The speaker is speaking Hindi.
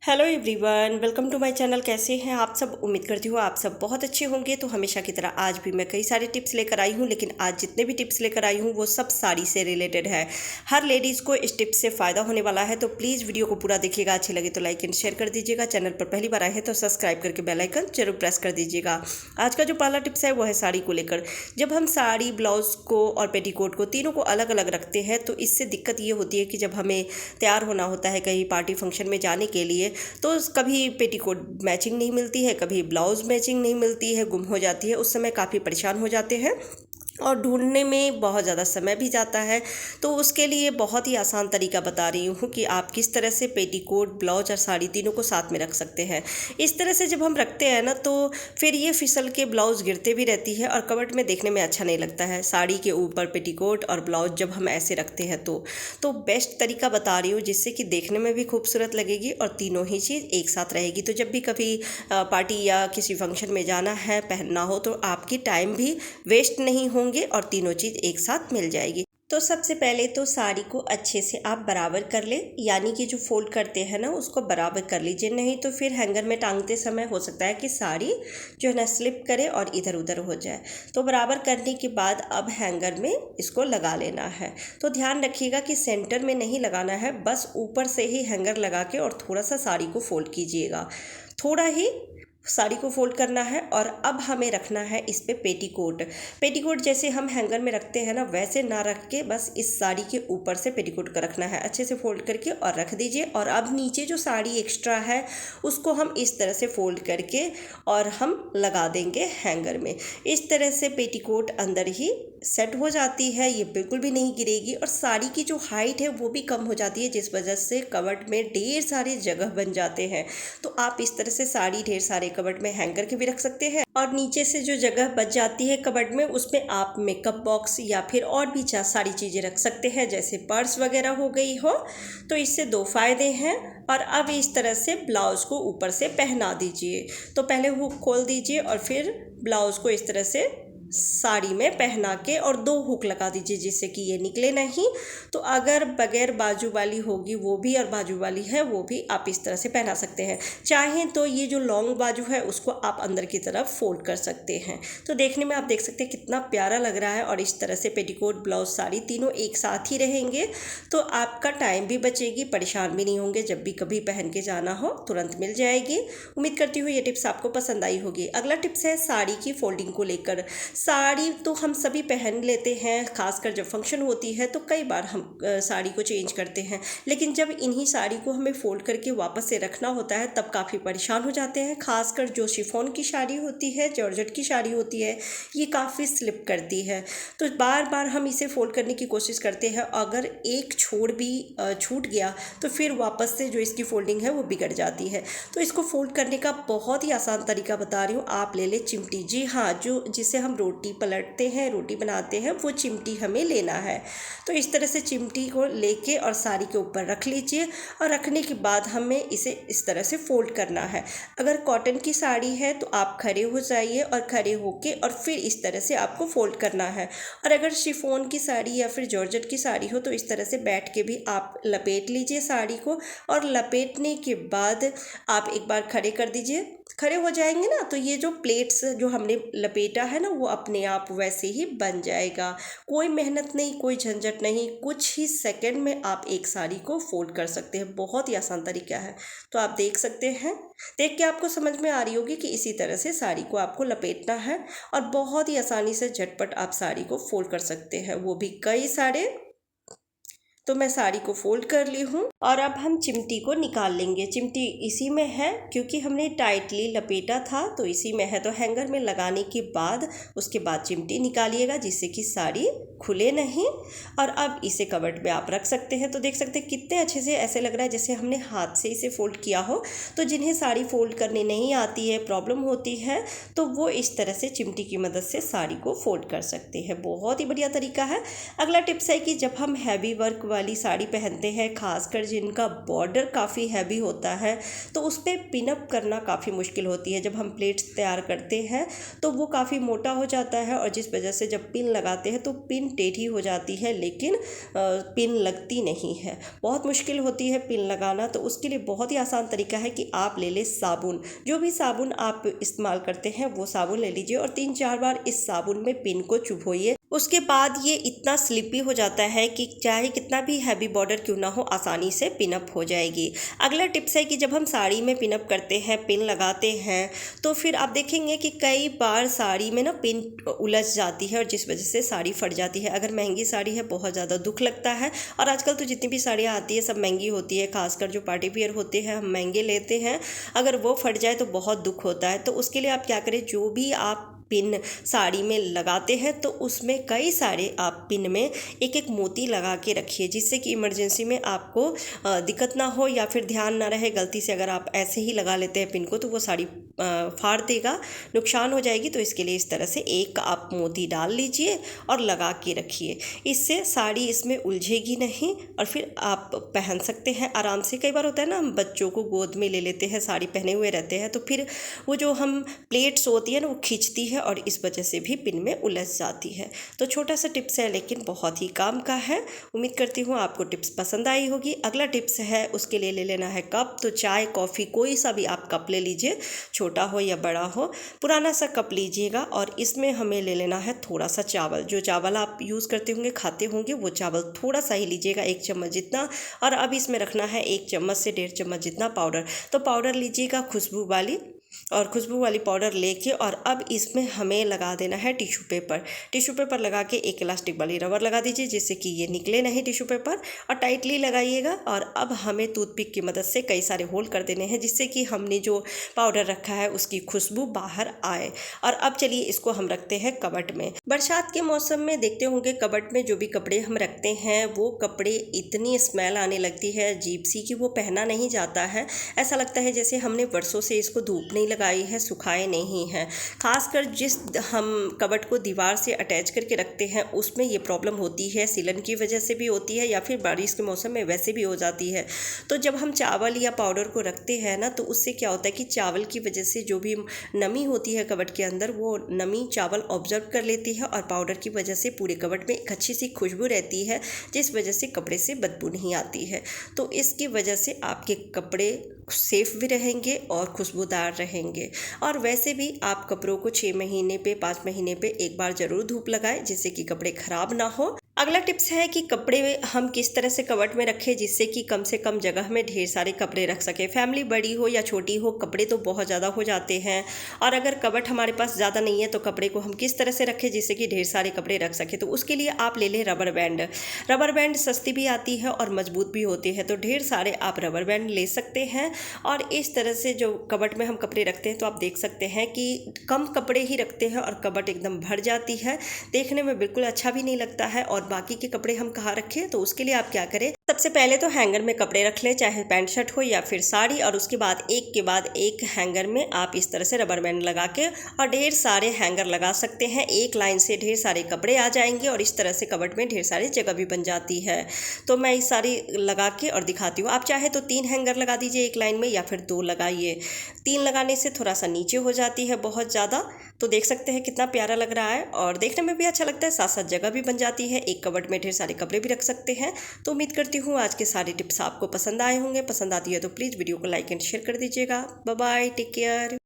Hello everyone, welcome to my channel. कैसे हैं आप सब? उम्मीद करती हूँ आप सब बहुत अच्छे होंगे। तो हमेशा की तरह आज भी मैं कई सारे टिप्स लेकर आई हूँ, लेकिन आज जितने भी टिप्स लेकर आई हूँ वो सब साड़ी से रिलेटेड है। हर लेडीज़ को इस टिप्स से फ़ायदा होने वाला है, तो प्लीज़ वीडियो को पूरा देखिएगा। अच्छे लगे तो लाइक एंड शेयर कर दीजिएगा। चैनल पर पहली बार आए हैं तो सब्सक्राइब करके बेल आइकन जरूर प्रेस कर दीजिएगा। आज का जो पहला टिप्स है वो है साड़ी को लेकर। जब हम साड़ी, ब्लाउज़ को और पेटीकोट को तीनों को अलग अलग रखते हैं तो इससे दिक्कत ये होती है कि जब हमें तैयार होना होता है कहीं पार्टी फंक्शन में जाने के लिए, तो कभी पेटीकोट मैचिंग नहीं मिलती है, कभी ब्लाउज मैचिंग नहीं मिलती है, गुम हो जाती है। उस समय काफ़ी परेशान हो जाते हैं और ढूंढने में बहुत ज़्यादा समय भी जाता है। तो उसके लिए बहुत ही आसान तरीका बता रही हूँ कि आप किस तरह से पेटीकोट, ब्लाउज और साड़ी तीनों को साथ में रख सकते हैं। इस तरह से जब हम रखते हैं ना, तो फिर ये फिसल के ब्लाउज गिरते भी रहती है और कवर्ट में देखने में अच्छा नहीं लगता है। साड़ी के ऊपर पेटीकोट और ब्लाउज जब हम ऐसे रखते हैं तो बेस्ट तरीका बता रही हूँ, जिससे कि देखने में भी खूबसूरत लगेगी और तीनों ही चीज़ एक साथ रहेगी। तो जब भी कभी पार्टी या किसी फंक्शन में जाना है, पहनना हो, तो आपकी टाइम भी वेस्ट नहीं होंगे और तीनों चीज़ एक साथ मिल जाएगी। तो सबसे पहले तो साड़ी को अच्छे से आप बराबर कर ले, यानी कि जो फोल्ड करते हैं ना उसको बराबर कर लीजिए। नहीं तो फिर हैंगर में टांगते समय हो सकता है कि साड़ी जो है ना स्लिप करे और इधर उधर हो जाए। तो बराबर करने के बाद अब हैंगर में इसको लगा लेना है। तो ध्यान रखिएगा कि सेंटर में नहीं लगाना है, बस ऊपर से ही हैंगर लगा के और थोड़ा सा साड़ी को फोल्ड कीजिएगा। थोड़ा ही साड़ी को फोल्ड करना है। और अब हमें रखना है इस पे पेटीकोट। पेटीकोट जैसे हम हैंगर में रखते हैं ना, वैसे ना रख के बस इस साड़ी के ऊपर से पेटीकोट का रखना है। अच्छे से फोल्ड करके और रख दीजिए। और अब नीचे जो साड़ी एक्स्ट्रा है उसको हम इस तरह से फोल्ड करके और हम लगा देंगे हैंगर में। इस तरह से पेटीकोट अंदर ही सेट हो जाती है, ये बिल्कुल भी नहीं गिरेगी। और साड़ी की जो हाइट है वो भी कम हो जाती है, जिस वजह से कवर्ट में ढेर सारे जगह बन जाते हैं। तो आप इस तरह से साड़ी ढेर सारे कवर्ट में हैंग करके भी रख सकते हैं। और नीचे से जो जगह बच जाती है कवर्ट में, उसमें आप मेकअप बॉक्स या फिर और भी सारी चीज़ें रख सकते हैं, जैसे पर्स वगैरह हो गई हो। तो इससे दो फायदे हैं। और अब इस तरह से ब्लाउज को ऊपर से पहना दीजिए। तो पहले हुक खोल दीजिए और फिर ब्लाउज को इस तरह से साड़ी में पहना के और दो हुक लगा दीजिए, जिससे कि ये निकले नहीं। तो अगर बगैर बाजू वाली होगी वो भी, और बाजू वाली है वो भी, आप इस तरह से पहना सकते हैं। चाहें तो ये जो लॉन्ग बाजू है उसको आप अंदर की तरफ फोल्ड कर सकते हैं। तो देखने में आप देख सकते हैं कितना प्यारा लग रहा है। और इस तरह से पेटीकोट, ब्लाउज, साड़ी तीनों एक साथ ही रहेंगे, तो आपका टाइम भी बचेगी, परेशान भी नहीं होंगे। जब भी कभी पहन के जाना हो तुरंत मिल जाएगी। उम्मीद करती हूँ ये टिप्स आपको पसंद आई होगी। अगला टिप्स है साड़ी की फोल्डिंग को लेकर। साड़ी तो हम सभी पहन लेते हैं, खासकर जब फंक्शन होती है तो कई बार हम साड़ी को चेंज करते हैं। लेकिन जब इन्हीं साड़ी को हमें फोल्ड करके वापस से रखना होता है तब काफ़ी परेशान हो जाते हैं। खासकर जो शिफॉन की साड़ी होती है, जॉर्जेट की साड़ी होती है, ये काफ़ी स्लिप करती है। तो बार बार हम इसे फोल्ड करने की कोशिश करते हैं। अगर एक छोड़ भी छूट गया तो फिर वापस से जो इसकी फोल्डिंग है वो बिगड़ जाती है। तो इसको फोल्ड करने का बहुत ही आसान तरीका बता रही हूँ। आप ले ले चिमटी। जी हाँ, जो जिसे हम रोटी पलटते हैं, रोटी बनाते हैं, वो चिमटी हमें लेना है। तो इस तरह से चिमटी को लेके और साड़ी के ऊपर रख लीजिए। और रखने के बाद हमें इसे इस तरह से फोल्ड करना है। अगर कॉटन की साड़ी है तो आप खड़े हो जाइए और खड़े होके और फिर इस तरह से आपको फोल्ड करना है। और अगर शिफॉन की साड़ी या फिर जॉर्जेट की साड़ी हो तो इस तरह से बैठ के भी आप लपेट लीजिए साड़ी को। और लपेटने के बाद आप एक बार खड़े कर दीजिए। खड़े हो जाएंगे ना, तो ये जो प्लेट्स जो हमने लपेटा है ना, वो अपने आप वैसे ही बन जाएगा। कोई मेहनत नहीं, कोई झंझट नहीं, कुछ ही सेकंड में आप एक साड़ी को फोल्ड कर सकते हैं। बहुत ही आसान तरीका है। तो आप देख सकते हैं, देख के आपको समझ में आ रही होगी कि इसी तरह से साड़ी को आपको लपेटना है और बहुत ही आसानी से झटपट आप साड़ी को फोल्ड कर सकते हैं, वो भी कई सारे। तो मैं साड़ी को फोल्ड कर ली हूँ। और अब हम चिमटी को निकाल लेंगे। चिमटी इसी में है क्योंकि हमने टाइटली लपेटा था, तो इसी में है। तो हैंगर में लगाने के बाद उसके बाद चिमटी निकालिएगा, जिससे कि साड़ी खुले नहीं। और अब इसे कवर्ट में आप रख सकते हैं। तो देख सकते हैं कितने अच्छे से ऐसे लग रहा है जैसे हमने हाथ से इसे फोल्ड किया हो। तो जिन्हें साड़ी फोल्ड करनी नहीं आती है, प्रॉब्लम होती है, तो वो इस तरह से चिमटी की मदद से साड़ी को फोल्ड कर सकते हैं। बहुत ही बढ़िया तरीका है। अगला टिप्स है कि जब हम हैवी वर्क वाली साड़ी पहनते हैं, खासकर जिनका बॉर्डर काफ़ी हैवी होता है, तो उस पर पिनअप करना काफ़ी मुश्किल होती है। जब हम प्लेट्स तैयार करते हैं तो वो काफ़ी मोटा हो जाता है और जिस वजह से जब पिन लगाते हैं तो पिन टेढ़ी हो जाती है, लेकिन पिन लगती नहीं है। बहुत मुश्किल होती है पिन लगाना। तो उसके लिए बहुत ही आसान तरीका है कि आप ले लें साबुन। जो भी साबुन आप इस्तेमाल करते हैं वो साबुन ले लीजिए और 3-4 बार इस साबुन में पिन को चुभोइए। उसके बाद ये इतना स्लिपी हो जाता है कि चाहे कितना भी हैवी बॉर्डर क्यों ना हो, आसानी से पिनअप हो जाएगी। अगला टिप्स है कि जब हम साड़ी में पिनअप करते हैं, पिन लगाते हैं, तो फिर आप देखेंगे कि कई बार साड़ी में ना पिन उलझ जाती है और जिस वजह से साड़ी फट जाती है। अगर महंगी साड़ी है बहुत ज़्यादा दुख लगता है। और आजकल तो जितनी भी साड़ियाँ आती है सब महंगी होती है, खासकर जो पार्टी वियर होते हैं हम महंगे लेते हैं, अगर वो फट जाए तो बहुत दुख होता है। तो उसके लिए आप क्या करें, जो भी आप पिन साड़ी में लगाते हैं तो उसमें कई सारे आप पिन में एक एक मोती लगा के रखिए, जिससे कि इमरजेंसी में आपको दिक्कत ना हो या फिर ध्यान ना रहे। गलती से अगर आप ऐसे ही लगा लेते हैं पिन को तो वो साड़ी फाड़ देगा, नुकसान हो जाएगी। तो इसके लिए इस तरह से एक आप मोती डाल लीजिए और लगा के रखिए। इससे साड़ी इसमें उलझेगी नहीं और फिर आप पहन सकते हैं आराम से। कई बार होता है ना, हम बच्चों को गोद में ले लेते हैं, साड़ी पहने हुए रहते हैं, तो फिर वो जो हम प्लेट्स होती है ना वो खींचती है और इस वजह से भी पिन में उलझ जाती है। तो छोटा सा टिप्स है लेकिन बहुत ही काम का है। उम्मीद करती हूँ आपको टिप्स पसंद आई होगी। अगला टिप्स है, उसके लिए ले लेना है कप। तो चाय कॉफ़ी कोई सा भी आप कप ले लीजिए, छोटा हो या बड़ा हो, पुराना सा कप लीजिएगा और इसमें हमें ले लेना है थोड़ा सा चावल। जो चावल आप यूज़ करते होंगे, खाते होंगे, वो चावल थोड़ा सा ही लीजिएगा, 1 चम्मच जितना। और अब इसमें रखना है 1 चम्मच से 1.5 चम्मच जितना पाउडर। तो पाउडर लीजिएगा खुशबू वाली, और खुशबू वाली पाउडर लेके और अब इसमें हमें लगा देना है टिश्यू पेपर। टिश्यू पेपर लगा के एक इलास्टिक वाली रबर लगा दीजिए, जिससे कि ये निकले नहीं टिश्यू पेपर, और टाइटली लगाइएगा। और अब हमें टूथपिक की मदद से कई सारे होल कर देने हैं, जिससे कि हमने जो पाउडर रखा है उसकी खुशबू बाहर आए। और अब चलिए इसको हम रखते हैं कबर्ड में। बरसात के मौसम में देखते होंगे कबर्ड में जो भी कपड़े हम रखते हैं वो कपड़े इतनी स्मेल आने लगती है अजीब सी कि वो पहना नहीं जाता है। ऐसा लगता है जैसे हमने वर्षों से इसको धूप नहीं लगाई है, सुखाए नहीं है। खासकर जिस हम कबर्ड को दीवार से अटैच करके रखते हैं उसमें ये प्रॉब्लम होती है, सीलन की वजह से भी होती है या फिर बारिश के मौसम में वैसे भी हो जाती है। तो जब हम चावल या पाउडर को रखते हैं ना, तो उससे क्या होता है कि चावल की वजह से जो भी नमी होती है कबर्ड के अंदर, वो नमी चावल ऑब्जर्व कर लेती है और पाउडर की वजह से पूरे कबर्ड में एक अच्छी सी खुशबू रहती है, जिस वजह से कपड़े से बदबू नहीं आती है। तो इसकी वजह से आपके कपड़े सेफ भी रहेंगे और खुशबूदार रहेंगे। और वैसे भी आप कपड़ों को 6 महीने पे 5 महीने पे एक बार ज़रूर धूप लगाएं, जिससे कि कपड़े ख़राब ना हो। अगला टिप्स है कि कपड़े हम किस तरह से कबर्ड में रखें जिससे कि कम से कम जगह में ढेर सारे कपड़े रख सकें। फैमिली बड़ी हो या छोटी हो, कपड़े तो बहुत ज़्यादा हो जाते हैं। और अगर कबर्ड हमारे पास ज़्यादा नहीं है तो कपड़े को हम किस तरह से रखें जिससे कि ढेर सारे कपड़े रख सकें। तो उसके लिए आप ले लें रबर बैंड। रबर बैंड सस्ती भी आती है और मजबूत भी होती है, तो ढेर सारे आप रबर बैंड ले सकते हैं। और इस तरह से जो कबर्ड में हम कपड़े रखते हैं तो आप देख सकते हैं कि कम कपड़े ही रखते हैं और कबर्ड एकदम भर जाती है, देखने में बिल्कुल अच्छा भी नहीं लगता है। और बाकी के कपड़े हम कहाँ रखें, तो उसके लिए आप क्या करें, सबसे पहले तो हैंगर में कपड़े रख लें, चाहे पैंट शर्ट हो या फिर साड़ी। और उसके बाद एक के बाद एक हैंगर में आप इस तरह से रबर बैंड लगा के और ढेर सारे हैंगर लगा सकते हैं। एक लाइन से ढेर सारे कपड़े आ जाएंगे और इस तरह से कबर्ड में ढेर सारी जगह भी बन जाती है। तो मैं इस सारी लगा के और दिखाती हूँ। आप चाहे तो 3 हैंगर लगा दीजिए एक लाइन में या फिर 2 लगाइए। 3 लगाने से थोड़ा सा नीचे हो जाती है बहुत ज़्यादा। तो देख सकते हैं कितना प्यारा लग रहा है और देखने में भी अच्छा लगता है, साथ साथ जगह भी बन जाती है। एक कबर्ड में ढेर सारे कपड़े भी रख सकते हैं। तो उम्मीद करती हूँ आज के सारे टिप्स आपको पसंद आए होंगे। पसंद आती है तो प्लीज़ वीडियो को लाइक एंड शेयर कर दीजिएगा। Bye bye, take care.